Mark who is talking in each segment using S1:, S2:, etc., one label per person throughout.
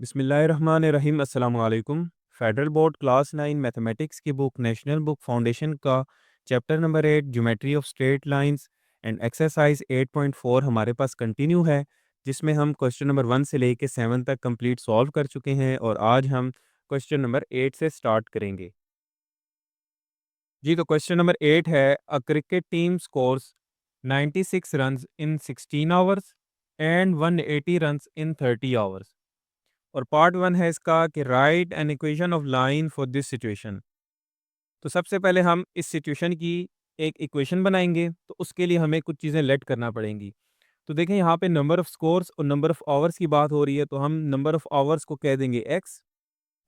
S1: बिस्मिल्लाहिर्रहमानिर्रहीम अस्सलाम वालेकुम। फेडरल बोर्ड क्लास 9 मैथमेटिक्स की बुक नेशनल बुक फाउंडेशन का chapter number 8 geometry of straight lines and exercise 8.4 हमारे पास कंटिन्यू है, जिसमें हम क्वेश्चन नंबर 1 से लेके 7 तक कंप्लीट सॉल्व कर चुके हैं और आज हम क्वेश्चन नंबर 8 से स्टार्ट करेंगे। जी, तो क्वेश्चन नंबर 8 है, a cricket team scores 96 runs in 16 hours and 180 runs in 30 hours. और पार्ट 1 है इसका कि write an equation of line for this situation. तो सबसे पहले हम इस सिचुएशन की एक इक्वेशन बनाएंगे, तो उसके लिए हमें कुछ चीज़ें लेट करना पड़ेंगी। तो देखें, यहाँ पे नंबर ऑफ़ स्कोर्स और नंबर ऑफ़ आवर्स की बात हो रही है, तो हम नंबर ऑफ़ आवर्स को कह देंगे एक्स,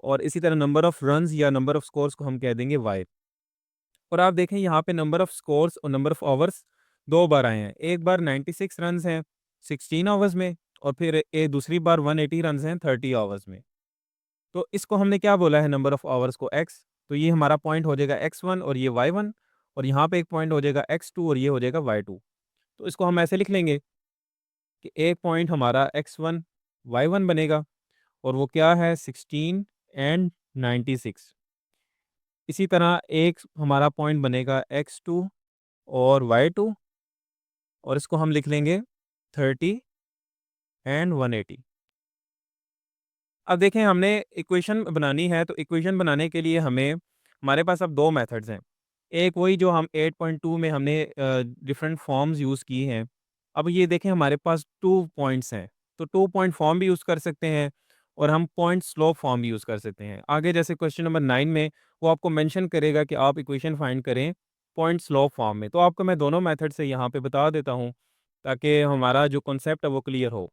S1: और इसी तरह नंबर ऑफ़ रन्स या नंबर ऑफ़ स्कोर्स को हम कह देंगे वाई। और आप देखें यहाँ पे नंबर ऑफ़ स्कोर्स और नंबर ऑफ़ आवर्स दो बार आए हैं। एक बार 96 रन्स हैं 16 आवर्स में, और फिर दूसरी बार 180 रन्स हैं 30 आवर्स में। तो इसको हमने क्या बोला है, नंबर ऑफ आवर्स को एक्स, तो ये हमारा पॉइंट हो जाएगा x1 और ये y1, और यहाँ पे एक पॉइंट हो जाएगा x2 और ये हो जाएगा y2। तो इसको हम ऐसे लिख लेंगे कि एक पॉइंट हमारा x1 y1 बनेगा, और वो क्या है 16 एंड 96। इसी तरह एक हमारा पॉइंट बनेगा x2 और y2, और इसको हम लिख लेंगे 30 एंड 180। अब देखें, हमने इक्वेशन बनानी है, तो इक्वेशन बनाने के लिए हमें हमारे पास अब दो मेथड्स हैं। एक वही जो हम 8.2 में हमने डिफरेंट फॉर्म्स यूज़ की हैं। अब ये देखें, हमारे पास 2 पॉइंट्स हैं, तो 2 पॉइंट फॉर्म भी यूज़ कर सकते हैं, और हम पॉइंट स्लोप फॉर्म भी यूज़ कर सकते हैं। आगे जैसे क्वेश्चन नंबर 9 में वो आपको मेंशन करेगा कि आप इक्वेशन फाइंड करें पॉइंट स्लोप फॉर्म में। तो आपको मैं दोनों मेथड से यहाँ पे बता देता हूँ, ताकि हमारा जो कॉन्सेप्ट है वो क्लियर हो।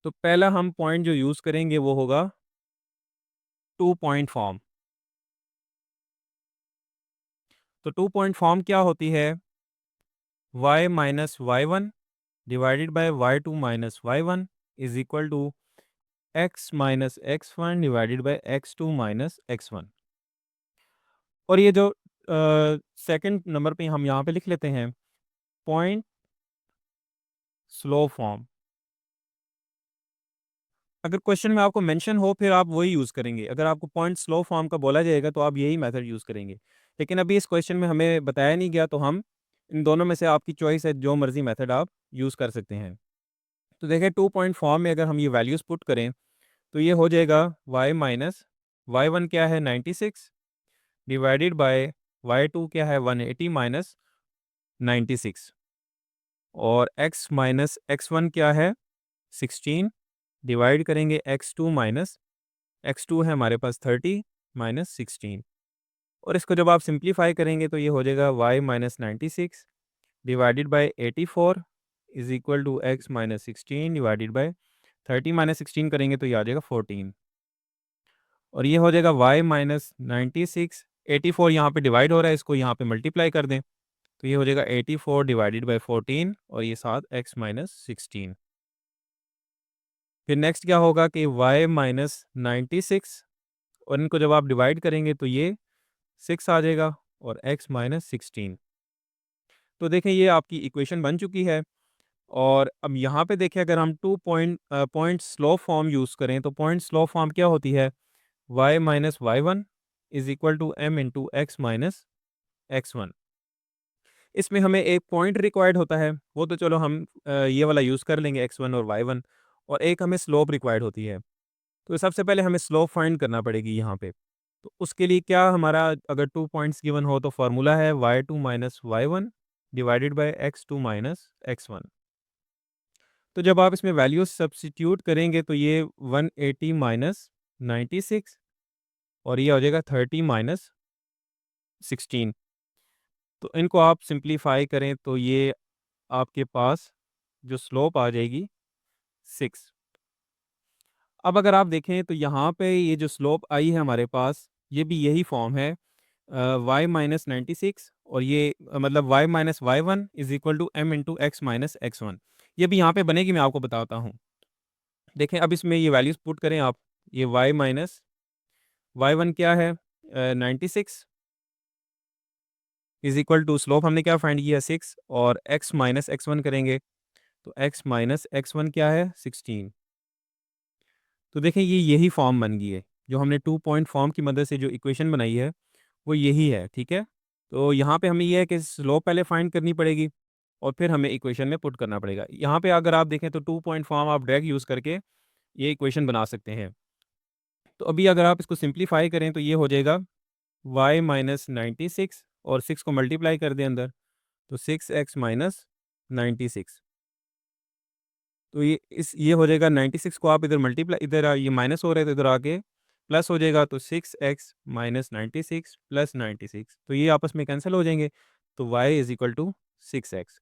S1: तो पहला हम पॉइंट जो यूज़ करेंगे वो होगा 2 पॉइंट फॉर्म। तो 2 पॉइंट फॉर्म क्या होती है? y minus y one divided by y2 minus y one is equal to x minus x one divided by x2 minus x one. और ये जो सेकंड नंबर पे हम यहाँ पे लिख लेते हैं पॉइंट स्लो फॉर्म। अगर क्वेश्चन में आपको मेंशन हो, फिर आप वही यूज़ करेंगे। अगर आपको पॉइंट स्लो फॉर्म का बोला जाएगा तो आप यही मेथड यूज़ करेंगे। लेकिन अभी इस क्वेश्चन में हमें बताया नहीं गया, तो हम इन दोनों में से आपकी चॉइस है, जो मर्ज़ी मेथड आप यूज़ कर सकते हैं। तो देखिए, 2 पॉइंट फॉर्म में अगर हम ये वैल्यूज़ पुट करें, तो ये हो जाएगा y माइनस वाई वन क्या है 96 डिवाइडेड बाय y2 क्या है 180 माइनस 96, और x माइनस एक्स वन क्या है 16 डिवाइड करेंगे x2 माइनस x2 है हमारे पास 30 माइनस 16। और इसको जब आप सिंप्लीफाई करेंगे तो ये हो जाएगा y minus 96 divided by 84 is equal to x minus 16 divided by 30 minus 16 करेंगे तो ये आ जाएगा 14। और ये हो जाएगा y माइनस 96, 84 यहाँ पे डिवाइड हो रहा है, इसको यहाँ पे मल्टीप्लाई कर दें, तो ये हो जाएगा 84 डिवाइडेड बाय 14, और ये साथ x माइनस 16। फिर नेक्स्ट क्या होगा कि y माइनस 96, और इनको जब आप डिवाइड करेंगे तो ये 6 आ जाएगा, और x माइनस 16। तो देखें, ये आपकी इक्वेशन बन चुकी है। और अब यहाँ पे देखें, अगर हम पॉइंट स्लो फॉर्म यूज़ करें, तो पॉइंट स्लो फॉर्म क्या होती है? y minus y one is equal to m into x minus x one. इसमें हमें एक पॉइंट रिक्वायर्ड होता है, वो तो चलो हम ये वाला यूज़ कर लेंगे x1 और y1, और एक हमें स्लोप रिक्वायर्ड होती है। तो सबसे पहले हमें स्लोप फाइंड करना पड़ेगी यहाँ पे। तो उसके लिए क्या हमारा, अगर 2 पॉइंट्स गिवन हो, तो फार्मूला है y2 minus y one divided by x2 minus x one. तो जब आप इसमें वैल्यूज सब्स्टिट्यूट करेंगे तो ये 180 माइनस 96, और ये हो जाएगा 30 माइनस 16। तो इनको आप सिंप्लीफाई करें तो ये आपके पास जो स्लोप आ जाएगी 6। अब अगर आप देखें तो यहाँ पे ये जो स्लोप आई है हमारे पास, ये भी यही फॉर्म है, y माइनस 96, और ये मतलब y minus y one is equal to m into x minus x one. ये भी यहाँ पे बनेगी, मैं आपको बताता हूँ। देखें, अब इसमें ये वैल्यूज़ पुट करें आप। ये y माइनस वाई वन क्या है 96 इज इक्वल टू स्लोप हमने क्या फाइंड किया 6, और x माइनस एक्स वन करेंगे, तो x माइनस एक्स वन क्या है 16। तो देखें ये यही फॉर्म बन गई है। जो हमने 2 पॉइंट फॉर्म की मदद से जो इक्वेशन बनाई है, वो यही है, ठीक है? तो यहाँ पे हमें ये है कि स्लोप पहले फाइंड करनी पड़ेगी और फिर हमें इक्वेशन में पुट करना पड़ेगा। यहाँ पे अगर आप देखें तो 2 पॉइंट फॉर्म आप डायरेक्ट यूज़ करके ये इक्वेशन बना सकते हैं। तो अभी अगर आप इसको सिंप्लीफाई करें तो ये हो जाएगा y माइनस 96 और 6 को मल्टीप्लाई कर दें अंदर, तो 6x माइनस 96। तो ये हो जाएगा 96 को आप इधर मल्टीप्लाई, इधर ये माइनस हो रहा है तो इधर आके प्लस हो जाएगा, तो 6x माइनस 96 प्लस 96, तो ये आपस में कैंसिल हो जाएंगे। तो y is equal to 6x।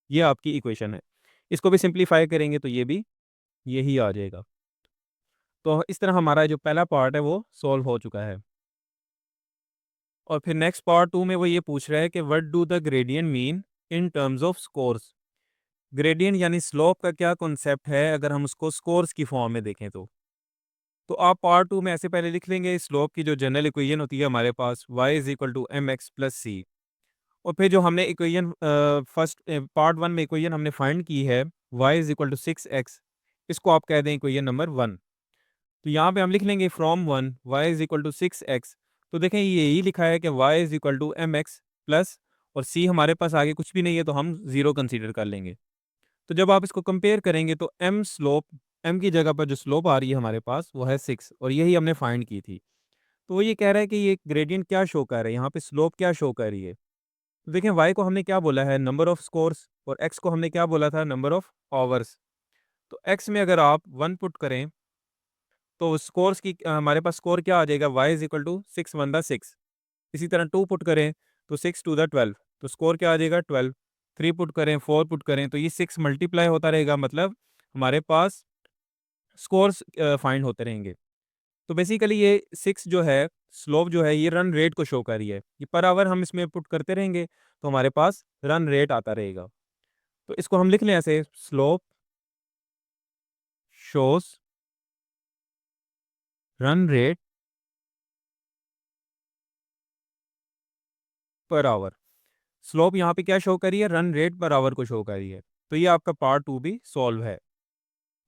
S1: ये आपकी इक्वेशन है। इसको भी सिंप्लीफाई करेंगे तो ये भी यही आ जाएगा। तो इस तरह हमारा जो पहला पार्ट है वो सॉल्व हो चुका है। और फिर नेक्स्ट पार्ट 2 में वो ये पूछ रहा है कि what do the gradient mean in terms of scores. Gradient यानी स्लोप का क्या कॉन्सेप्ट है अगर हम उसको स्कोर्स की फॉर्म में देखें तो आप पार्ट 2 में ऐसे पहले लिख लेंगे स्लोप की जो जनरल इक्वेशन होती है हमारे पास y is equal to m x plus c. और फिर जो हमने इक्वेशन फर्स्ट पार्ट 1 में इक्वेशन हमने फाइंड की है y is equal to 6x, इसको आप कह दें इक्वेशन नंबर 1। तो यहाँ पे हम लिख लेंगे from 1 y is equal to 6x। तो देखें ये यही लिखा है कि y is equal to m x plus, और c हमारे पास आगे कुछ भी नहीं है तो हम ज़ीरो कंसीडर कर लेंगे। तो जब आप इसको कंपेयर करेंगे तो m की जगह पर जो स्लोप आ रही है हमारे पास वो है 6, और यही हमने फाइंड की थी। तो वो ये कह रहा है कि ये ग्रेडियंट क्या शो कर रहा है, यहाँ पे स्लोप क्या शो कर रही है। तो देखें y को हमने क्या बोला है, नंबर ऑफ स्कोर्स, और x को हमने क्या बोला था, नंबर ऑफ आवर्स। तो x में अगर आप 1 पुट करें तो स्कोर्स की हमारे पास स्कोर क्या आ जाएगा, y is equal to 6 one the 6। इसी तरह 2 पुट करें तो 6 टू द 12, तो स्कोर क्या आ जाएगा 12। 3 पुट करें, 4 पुट करें तो ये 6 मल्टीप्लाई होता रहेगा, मतलब हमारे पास स्कोर्स फाइंड होते रहेंगे। तो बेसिकली ये 6 जो है स्लोप जो है ये रन रेट को शो कर रही है। ये पर आवर हम इसमें पुट करते रहेंगे तो हमारे पास रन रेट आता रहेगा। तो इसको हम लिख लें ऐसे, slope shows run rate per hour. Slope यहाँ पे क्या शो करी है, रन रेट पर आवर को शो करी है। तो ये आपका पार्ट 2 भी सॉल्व है।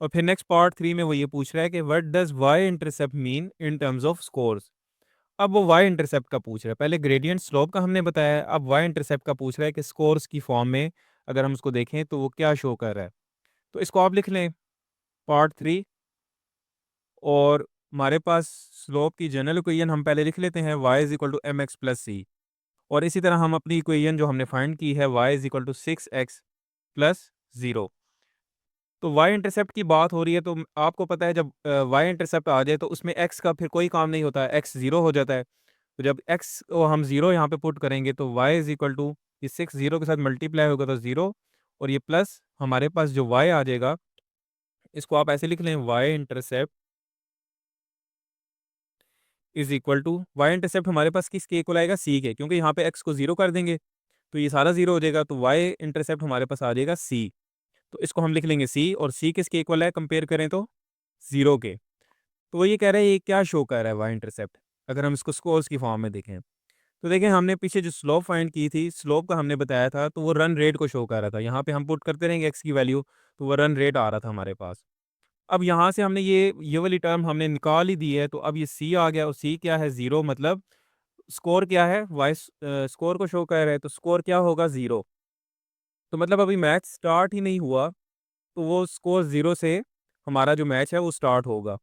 S1: और फिर नेक्स्ट पार्ट 3 में वो ये पूछ रहा है कि what does y intercept mean in terms of scores. अब वो वाई इंटरसेप्ट का पूछ रहा है। पहले ग्रेडियंट स्लोप का हमने बताया, अब वाई इंटरसेप्ट का पूछ रहा है कि स्कोर्स की फॉर्म में अगर हम उसको देखें तो वो क्या शो कर रहा है। तो इसको आप लिख लें पार्ट 3। और हमारे पास स्लोप की जनरल इक्वेशन हम पहले लिख लेते हैं, y is equal to m x plus c. और इसी तरह हम अपनी इक्वेशन जो हमने फाइंड की है y is equal to 6x plus 0। तो y इंटरसेप्ट की बात हो रही है तो आपको पता है जब y इंटरसेप्ट आ जाए तो उसमें x का फिर कोई काम नहीं होता है, x ज़ीरो हो जाता है। तो जब x को हम ज़ीरो यहाँ पे पुट करेंगे तो y इज इक्वल टू ये 6 ज़ीरो के साथ मल्टीप्लाई होगा तो ज़ीरो, और ये प्लस हमारे पास जो y आ जाएगा, इसको आप ऐसे लिख लें, y intercept is equal to, y intercept हमारे पास किसके इक्वल आएगा, c के, क्योंकि यहाँ पे x को ज़ीरो कर देंगे तो ये सारा ज़ीरो हो जाएगा, तो y इंटरसेप्ट हमारे पास आ जाएगा c। तो इसको हम लिख लेंगे c, और c किसके इक्वल है कंपेयर करें तो ज़ीरो के। तो वो ये कह रहा है ये क्या शो कर रहा है वाई इंटरसेप्ट, अगर हम इसको स्कोर्स की फॉर्म में देखें। तो देखें हमने पीछे जो स्लोप फाइंड की थी, स्लोप का हमने बताया था तो वो रन रेट को शो कर रहा था। यहाँ पे हम पुट करते रहेंगे एक्स की वैल्यू तो वो रन रेट आ रहा था हमारे पास। अब यहाँ से हमने ये वाली टर्म हमने निकाल ही दी है, तो अब ये सी आ गया, और सी क्या है, ज़ीरो, मतलब स्कोर क्या है, वाई स्कोर को शो कर रहा है, तो स्कोर क्या होगा, ज़ीरो। तो मतलब अभी मैच स्टार्ट ही नहीं हुआ तो वो स्कोर ज़ीरो से हमारा जो मैच है वो स्टार्ट होगा।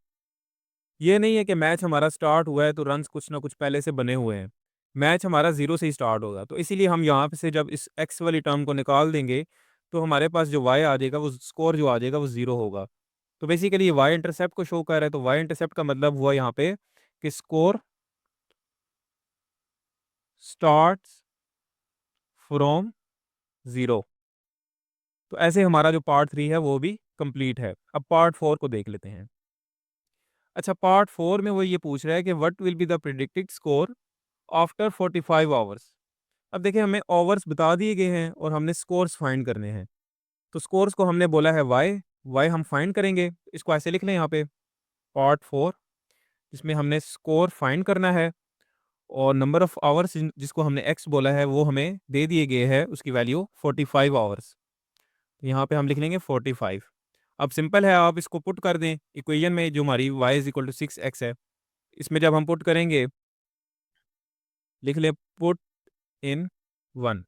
S1: ये नहीं है कि मैच हमारा स्टार्ट हुआ है तो रन्स कुछ ना कुछ पहले से बने हुए हैं। मैच हमारा ज़ीरो से ही स्टार्ट होगा। तो इसीलिए हम यहाँ पे से जब इस एक्स वाली टर्म को निकाल देंगे, तो हमारे पास जो वाई आ जाएगा, वो स्कोर जो आ जाएगा वो ज़ीरो होगा। तो बेसिकली ये वाई इंटरसेप्ट को शो कर रहा है, तो वाई इंटरसेप्ट का मतलब हुआ यहाँ पे कि स्कोर स्टार्ट्स फ्रॉम ज़ीरो। तो ऐसे हमारा जो पार्ट 3 है वो भी कंप्लीट है। अब पार्ट 4 को देख लेते हैं। अच्छा, पार्ट 4 में वो ये पूछ रहा है कि what will be the predicted score after 45 hours. अब देखिए हमें ओवर्स बता दिए गए हैं और हमने स्कोर्स फाइंड करने हैं। तो स्कोर्स को हमने बोला है वाई, वाई हम फाइंड करेंगे। इसको ऐसे लिख लें यहाँ पे, पार्ट 4, जिसमें हमने स्कोर फाइंड करना है, और नंबर ऑफ आवर्स जिसको हमने एक्स बोला है वो हमें दे दिए गए हैं, उसकी वैल्यू 45 आवर्स। तो यहाँ पे हम लिख लेंगे 45। अब सिंपल है, आप इसको पुट कर दें इक्वेशन में, जो हमारी y is equal to 6x है। इसमें जब हम पुट करेंगे, लिख लें पुट इन 1,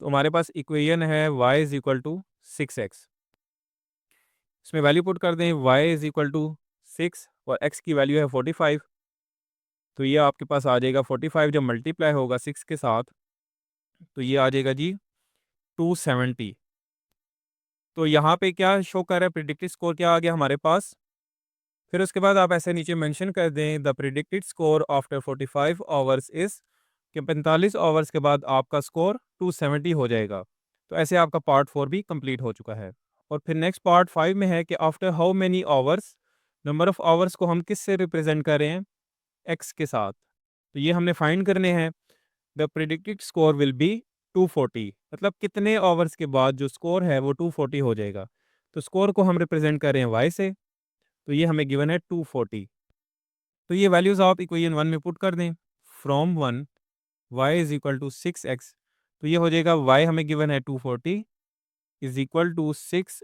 S1: तो हमारे पास इक्वेशन है y is equal to 6x। इसमें वैल्यू पुट कर दें, y इज़ इक्वल टू 6 और x की वैल्यू है 45। तो ये आपके पास आ जाएगा 45, जब मल्टीप्लाई होगा 6 के साथ तो ये आ जाएगा जी 270। तो यहाँ पे क्या शो कर रहा है, प्रिडिक्टेड स्कोर क्या आ गया हमारे पास। फिर उसके बाद आप ऐसे नीचे मेंशन कर दें, the predicted score after 45 hours is, कि 45 आवर्स के बाद आपका स्कोर 270 हो जाएगा। तो ऐसे आपका पार्ट 4 भी कंप्लीट हो चुका है। और फिर नेक्स्ट पार्ट 5 में है कि after how many hours, number of hours को हम किस से रिप्रेजेंट कर रहे हैं, एक्स के साथ। तो ये हमने फाइंड करने हैं। The predicted score will be 240, मतलब कितने आवर्स के बाद जो स्कोर है वो 240 हो जाएगा। तो स्कोर को हम रिप्रेजेंट कर रहे हैं वाई से, तो ये हमें गिवन है 240। तो ये वैल्यूज़ आप इक्वेशन 1 में पुट कर दें, from 1 y is equal to 6x। तो ये हो जाएगा, y हमें गिवन है 240 इज़ इक्वल टू 6,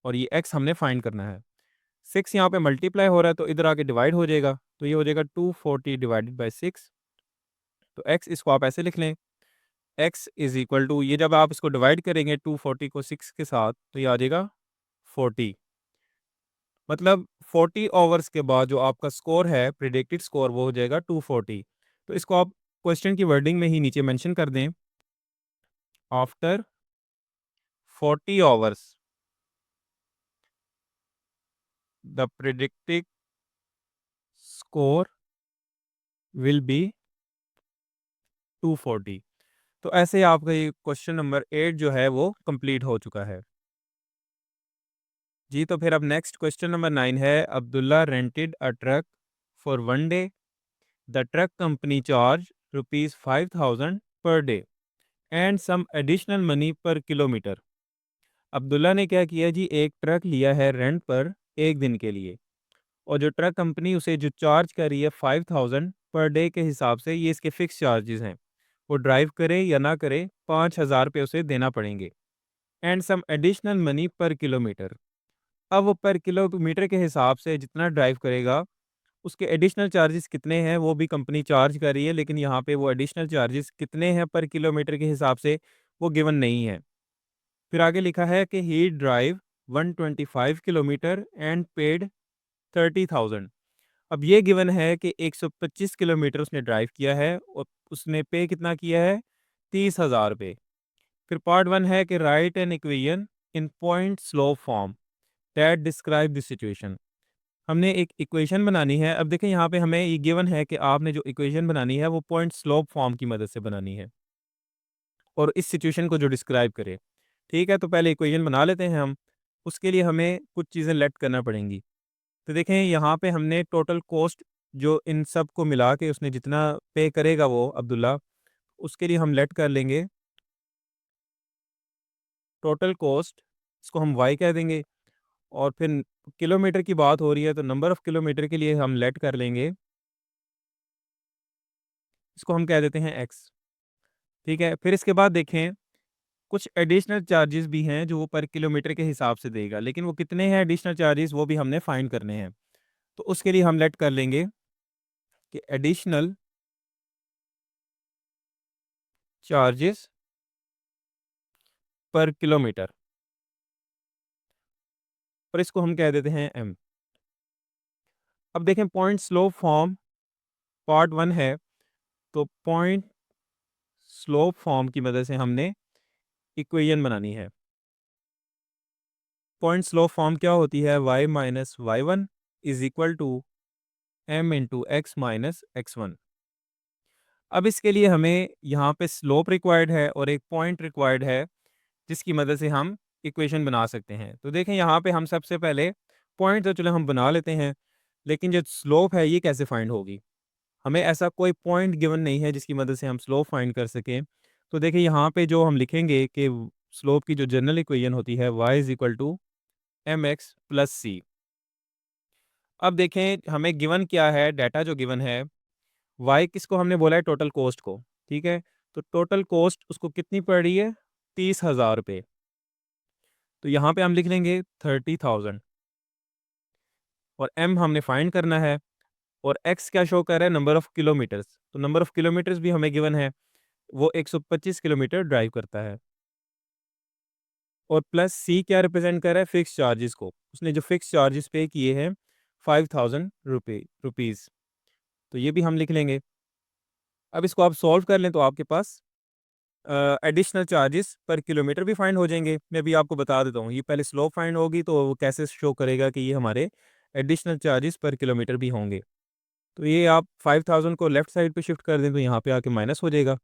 S1: और ये x हमने फाइंड करना है। 6 यहाँ पे मल्टीप्लाई हो रहा है तो इधर आके डिवाइड हो जाएगा, तो ये हो जाएगा 240 डिवाइडेड बाय 6। तो x इसको आप ऐसे लिख लें, x इज़ इक्वल टू, ये जब आप इसको डिवाइड करेंगे 240 को 6 के साथ तो ये आ जाएगा 40। मतलब 40 आवर्स के बाद जो आपका स्कोर है, प्रिडिक्टेड स्कोर, वो हो जाएगा 240। तो इसको आप क्वेश्चन की वर्डिंग में ही नीचे मेंशन कर दें, after 40 hours the predicted score will be 240। तो ऐसे आपका ये क्वेश्चन नंबर 8 जो है वो कंप्लीट हो चुका है जी। तो फिर अब नेक्स्ट क्वेश्चन नंबर 9 है, Abdullah rented a truck for 1 day, the truck company charge rupees 5000 per day and some additional money per kilometer. Abdullah ने क्या किया जी, एक ट्रक लिया है रेंट पर 1 दिन के लिए, और जो ट्रक कंपनी उसे जो चार्ज कर रही है 5000 पर डे के हिसाब से, ये इसके फिक्स चार्जेस हैं। वो ड्राइव करे या ना करे 5000 रुपये उसे देना पड़ेंगे, and some additional money per kilometre. अब वो पर किलोमीटर के हिसाब से जितना ड्राइव करेगा, उसके एडिशनल चार्जेस कितने हैं वो भी कंपनी चार्ज कर रही है, लेकिन यहाँ पे वो एडिशनल चार्जेस कितने हैं पर किलोमीटर के हिसाब से वो गिवन नहीं है। फिर आगे लिखा है कि ही ड्राइव 125 किलोमीटर एंड पेड 30,000। अब ये गिवन है कि 125 किलोमीटर उसने ड्राइव किया है और उसने पे कितना किया है, 30,000 रुपये। फिर पार्ट 1 है कि write an equation in point slow form that describe this situation. हमने एक इक्वेशन बनानी है। अब देखें यहाँ पे हमें ये गिवन है कि आपने जो इक्वेशन बनानी है वो पॉइंट स्लोप फॉर्म की मदद से बनानी है और इस सिचुएशन को जो डिस्क्राइब करे। ठीक है, तो पहले इक्वेशन बना लेते हैं हम। उसके लिए हमें कुछ चीज़ें लेट करना पड़ेंगी। तो देखें यहाँ पे हमने टोटल कॉस्ट, जो इन सब को मिला के उसने जितना पे करेगा वो अब्दुल्ला, उसके लिए हम लेट कर लेंगे टोटल कॉस्ट, इसको हम वाई कह देंगे। और फिर किलोमीटर की बात हो रही है तो नंबर ऑफ़ किलोमीटर के लिए हम लेट कर लेंगे, इसको हम कह देते हैं एक्स। ठीक है, फिर इसके बाद देखें कुछ एडिशनल चार्जेस भी हैं जो वो पर किलोमीटर के हिसाब से देगा, लेकिन वो कितने हैं एडिशनल चार्जेस वो भी हमने फाइंड करने हैं। तो उसके लिए हम लेट कर लेंगे कि एडिशनल चार्जेस पर किलोमीटर, और इसको हम कह देते हैं एम। अब देखें पॉइंट स्लोप फॉर्म पार्ट 1 है, तो पॉइंट स्लोप फॉर्म की मदद से हमने इक्वेशन बनानी है। पॉइंट स्लोप फॉर्म क्या होती है, y minus y one is equal to m into x minus x one. अब इसके लिए हमें यहाँ पे स्लोप रिक्वायर्ड है और एक पॉइंट रिक्वायर्ड है जिसकी मदद से हम इक्वेशन बना सकते हैं। तो देखें यहाँ पे हम सबसे पहले पॉइंट तो चलो हम बना लेते हैं, लेकिन जो स्लोप है ये कैसे फाइंड होगी। हमें ऐसा कोई पॉइंट गिवन नहीं है जिसकी मदद से हम स्लोप फाइंड कर सकें। तो देखिए यहाँ पे जो हम लिखेंगे कि स्लोप की जो जनरल इक्वेशन होती है y is equal to m x plus c. अब देखें हमें गिवन क्या है, डाटा जो गिवन है, y किसको हमने बोला है, टोटल कॉस्ट को। ठीक है, तो टोटल कॉस्ट उसको कितनी पड़ रही है, 30,000 रुपये। तो यहाँ पे हम लिख लेंगे 30,000 और m हमने फाइंड करना है और x क्या शो कर रहा है, नंबर ऑफ़ किलोमीटर्स। तो नंबर ऑफ़ किलोमीटर्स भी हमें गिवन है, वो 125 किलोमीटर ड्राइव करता है। और प्लस c क्या रिप्रेज़ेंट कर रहा है, फिक्स्ड चार्जेस को। उसने जो फिक्स्ड चार्जेस पे किए हैं 5,000 रुपीज़। तो ये भी हम लिख लेंगे। अब इसको आप सॉल्व कर लें तो आपके पास एडिशनल चार्जेस पर किलोमीटर भी फाइंड हो जाएंगे। मैं भी आपको बता देता हूँ, ये पहले स्लोप फाइंड होगी तो वो कैसे शो करेगा कि ये हमारे एडिशनल चार्जेस पर किलोमीटर भी होंगे। तो ये आप 5,000 को लेफ्ट साइड पे शिफ्ट कर दें तो यहाँ पे आके माइनस हो जाएगा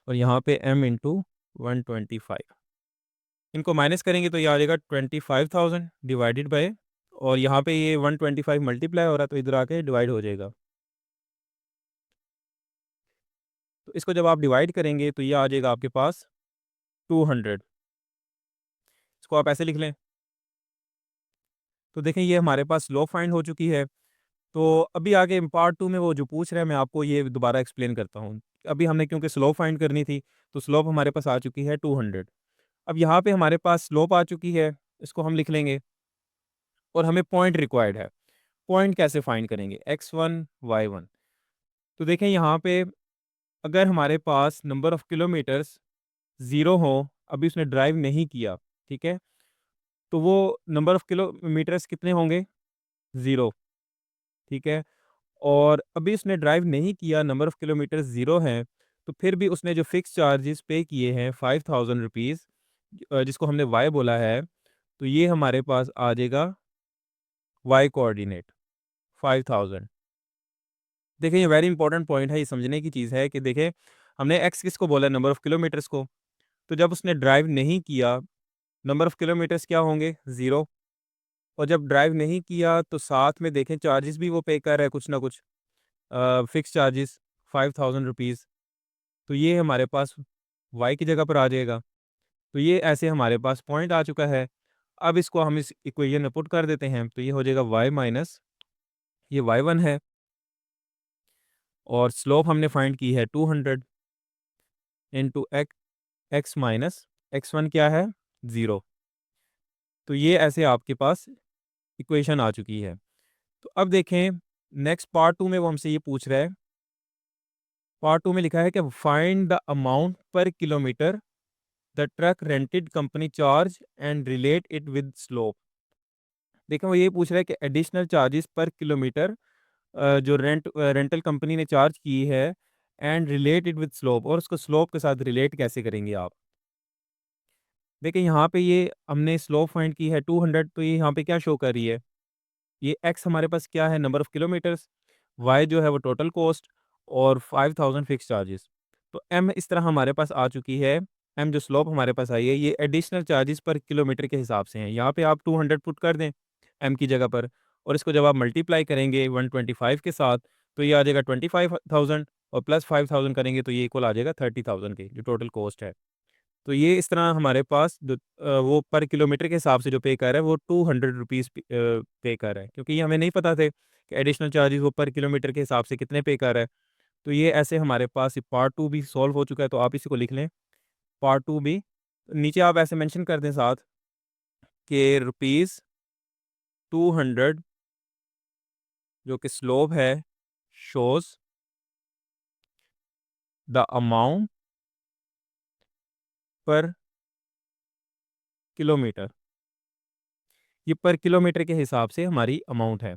S1: और यहाँ पे m इंटू 125, इनको माइनस करेंगे तो ये आ जाएगा 25,000 डिवाइडेड बाय, और यहाँ पे ये 125 मल्टीप्लाई हो रहा है तो इधर आके डिवाइड हो जाएगा। तो इसको जब आप डिवाइड करेंगे तो ये आ जाएगा आपके पास 200। इसको आप ऐसे लिख लें। तो देखें ये हमारे पास स्लोप फाइंड हो चुकी है। तो अभी आगे पार्ट 2 में वो जो पूछ रहा है मैं आपको ये दोबारा एक्सप्लेन करता हूँ। अभी हमने क्योंकि स्लोप फाइंड करनी थी तो स्लोप हमारे पास आ चुकी है 200। अब यहाँ पे हमारे पास स्लोप आ चुकी है, इसको हम लिख लेंगे और हमें पॉइंट रिक्वायर्ड है। पॉइंट कैसे फाइंड करेंगे, x1 y1। तो देखें यहाँ पे अगर हमारे पास नंबर ऑफ़ किलोमीटर्स 0 हो, अभी उसने ड्राइव नहीं किया, ठीक है? तो वो नंबर ऑफ़ किलोमीटर्स कितने होंगे? 0, ठीक है? और अभी उसने ड्राइव नहीं किया, नंबर ऑफ़ किलोमीटर 0 हैं, तो फिर भी उसने जो फ़िक्स चार्जेस पे किए हैं 5,000 रुपीज़, जिसको हमने वाई बोला है, तो ये हमारे पास आ जाएगा वाई कोऑर्डिनेट 5,000। देखिए ये वेरी इंपॉर्टेंट पॉइंट है, ये समझने की चीज़ है कि देखें हमने एक्स किसको बोला है, नंबर ऑफ़ किलोमीटर्स को। तो जब उसने ड्राइव नहीं किया, नंबर ऑफ़ किलोमीटर्स क्या होंगे? 0। और जब ड्राइव नहीं किया तो साथ में देखें चार्जेस भी वो पे कर रहा है कुछ ना कुछ, फ़िक्स चार्जेस 5,000 रुपीज़। तो ये हमारे पास y की जगह पर आ जाएगा। तो ये ऐसे हमारे पास पॉइंट आ चुका है। अब इसको हम इस इक्वेशन में पुट कर देते हैं, तो ये हो जाएगा y माइनस ये y1 है और स्लोप हमने फाइंड की है 200 इंटू x माइनस x1 क्या है? 0। तो ये ऐसे आपके पास इक्वेशन आ चुकी है। तो अब देखें नेक्स्ट पार्ट 2 में वो हमसे ये पूछ रहा है। पार्ट 2 में लिखा है कि फाइंड द अमाउंट पर kilometre the truck rented company charge and relate it with slope. देखो वो ये पूछ रहा है कि एडिशनल चार्जेस पर किलोमीटर जो रेंटल कंपनी ने चार्ज की है and relate it with slope, और उसको स्लोप के साथ रिलेट कैसे करेंगे आप। देखिए यहाँ पे ये हमने स्लोप फाइंड की है 200, तो ये यहाँ पे क्या शो कर रही है, ये एक्स हमारे पास क्या है, नंबर ऑफ किलोमीटर्स, वाई जो है वो टोटल कॉस्ट और 5,000 फिक्स चार्जेस। तो एम इस तरह हमारे पास आ चुकी है। एम जो स्लोप हमारे पास आई है ये एडिशनल चार्जेस पर किलोमीटर के हिसाब से हैं। यहाँ पे आप 200 पुट कर दें एम की जगह पर, और इसको जब आप मल्टीप्लाई करेंगे 125 के साथ तो ये आ जाएगा 25,000 और प्लस 5,000 करेंगे तो ये इक्वल आ जाएगा 30,000 के जो टोटल कॉस्ट है। तो ये इस तरह हमारे पास जो वो पर किलोमीटर के हिसाब से जो पे कर रहा है वो 200 रुपीज़ पे कर रहा है, क्योंकि ये हमें नहीं पता थे कि एडिशनल चार्जेस वो पर किलोमीटर के हिसाब से कितने पे कर रहा है। तो ये ऐसे हमारे पास ये पार्ट 2 भी सॉल्व हो चुका है, तो आप इसी को लिख लें पार्ट 2 भी। नीचे आप ऐसे मेंशन कर दें साथ कि रुपीज़ 200 जो कि स्लोप है शोज़ द अमाउंट पर किलोमीटर। ये पर किलोमीटर के हिसाब से हमारी अमाउंट है।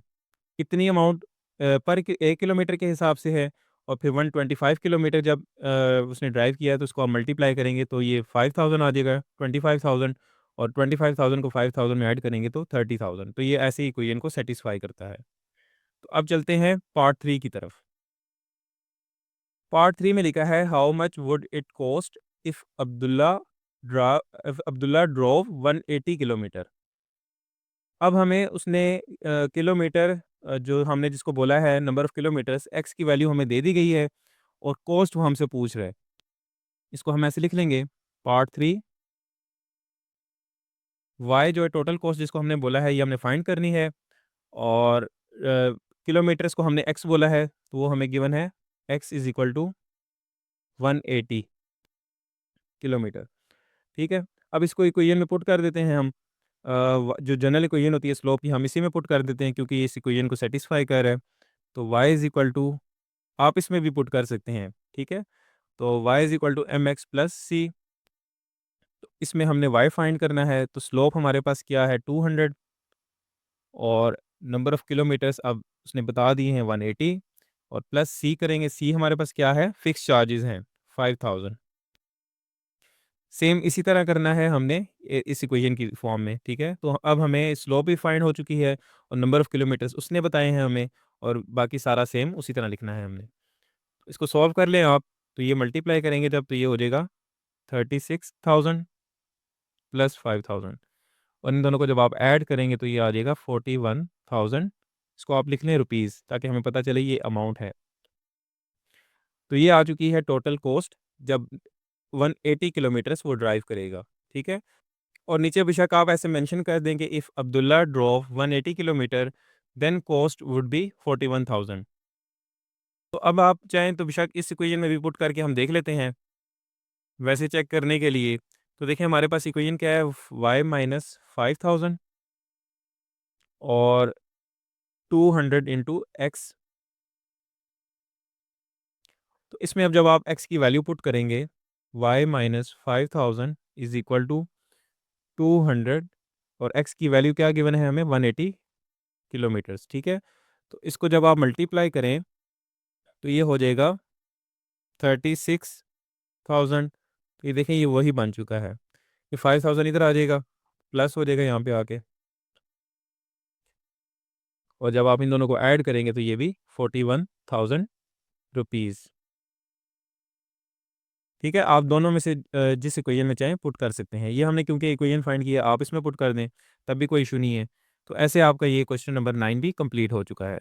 S1: कितनी अमाउंट पर 1 किलोमीटर के हिसाब से है, और फिर 125 किलोमीटर जब उसने ड्राइव किया है तो उसको आप मल्टीप्लाई करेंगे तो ये 5,000 आ जाएगा, 25,000 और 25,000 को 5,000 में ऐड करेंगे तो 30,000। तो ये ऐसे ही इक्वेशन को सैटिस्फाई करता है। तो अब चलते हैं पार्ट 3 की तरफ। पार्ट 3 में लिखा है how much would it cost if Abdullah drove 180 kilometre. अब हमें उसने किलोमीटर जो हमने जिसको बोला है नंबर ऑफ़ किलोमीटर्स एक्स की वैल्यू हमें दे दी गई है और कॉस्ट वो हमसे पूछ रहा है। इसको हम ऐसे लिख लेंगे पार्ट 3 वाई जो है टोटल कॉस्ट जिसको हमने बोला है ये हमने फाइंड करनी है, और किलोमीटर्स को हमने एक्स बोला है तो वो हमें गिवन है x is equal to 180 kilometer. ठीक है? अब इसको इक्वेशन में पुट कर देते हैं हम। जो जनरल इक्वेशन होती है स्लोप की, हम इसी में पुट कर देते हैं क्योंकि इस इक्वेशन को सेटिस्फाई कर रहा है। तो y इज़ इक्वल टू, आप इसमें भी पुट कर सकते हैं, ठीक है? तो y is equal to mx plus c। तो इसमें हमने y फाइंड करना है, तो स्लोप हमारे पास क्या है 200, और नंबर ऑफ़ किलोमीटर्स अब उसने बता दिए हैं 180, और प्लस c करेंगे। c हमारे पास क्या है, फिक्स चार्जेज़ हैं 5000। सेम इसी तरह करना है हमने इस इक्वेशन की फॉर्म में, ठीक है? तो अब हमें स्लोप भी फाइंड हो चुकी है और नंबर ऑफ़ किलोमीटर्स उसने बताए हैं हमें, और बाकी सारा सेम उसी तरह लिखना है हमने। इसको सॉल्व कर लें आप, तो ये मल्टीप्लाई करेंगे जब, तो ये हो जाएगा 36,000 प्लस 5,000, और इन दोनों को जब आप ऐड करेंगे तो ये आ जाएगा 41,000। इसको आप लिख लें रुपीज़, ताकि हमें पता चले ये अमाउंट है। तो ये आ चुकी है टोटल कॉस्ट जब 180 किलोमीटर्स वो ड्राइव करेगा, ठीक है? और नीचे बेशक आप ऐसे मेंशन कर देंगे, if Abdullah drove 180 kilometer then cost would be 41,000। तो अब आप चाहें तो बेशक इस इक्वेशन में भी पुट करके हम देख लेते हैं, वैसे चेक करने के लिए। तो देखिए हमारे पास इक्वेशन क्या है, y माइनस 5000 और 200 इंटू एक्स। तो इसमें अब जब आप x की वैल्यू पुट करेंगे, y minus 5000 is equal to 200, और x की वैल्यू क्या गिवन है हमें, 180 किलोमीटर्स, ठीक है? तो इसको जब आप मल्टीप्लाई करें तो ये हो जाएगा 36,000। तो ये देखें, ये वही बन चुका है। ये 5000 इधर आ जाएगा, प्लस हो जाएगा यहाँ पे आके, और जब आप इन दोनों को ऐड करेंगे तो ये भी 41,000 रुपीज़, ठीक है? आप दोनों में से जिस इक्वेशन में चाहें पुट कर सकते हैं। ये हमने क्योंकि इक्वेशन फाइंड किया, आप इसमें पुट कर दें, तब भी कोई इशू नहीं है। तो ऐसे आपका ये क्वेश्चन नंबर 9 भी कंप्लीट हो चुका है।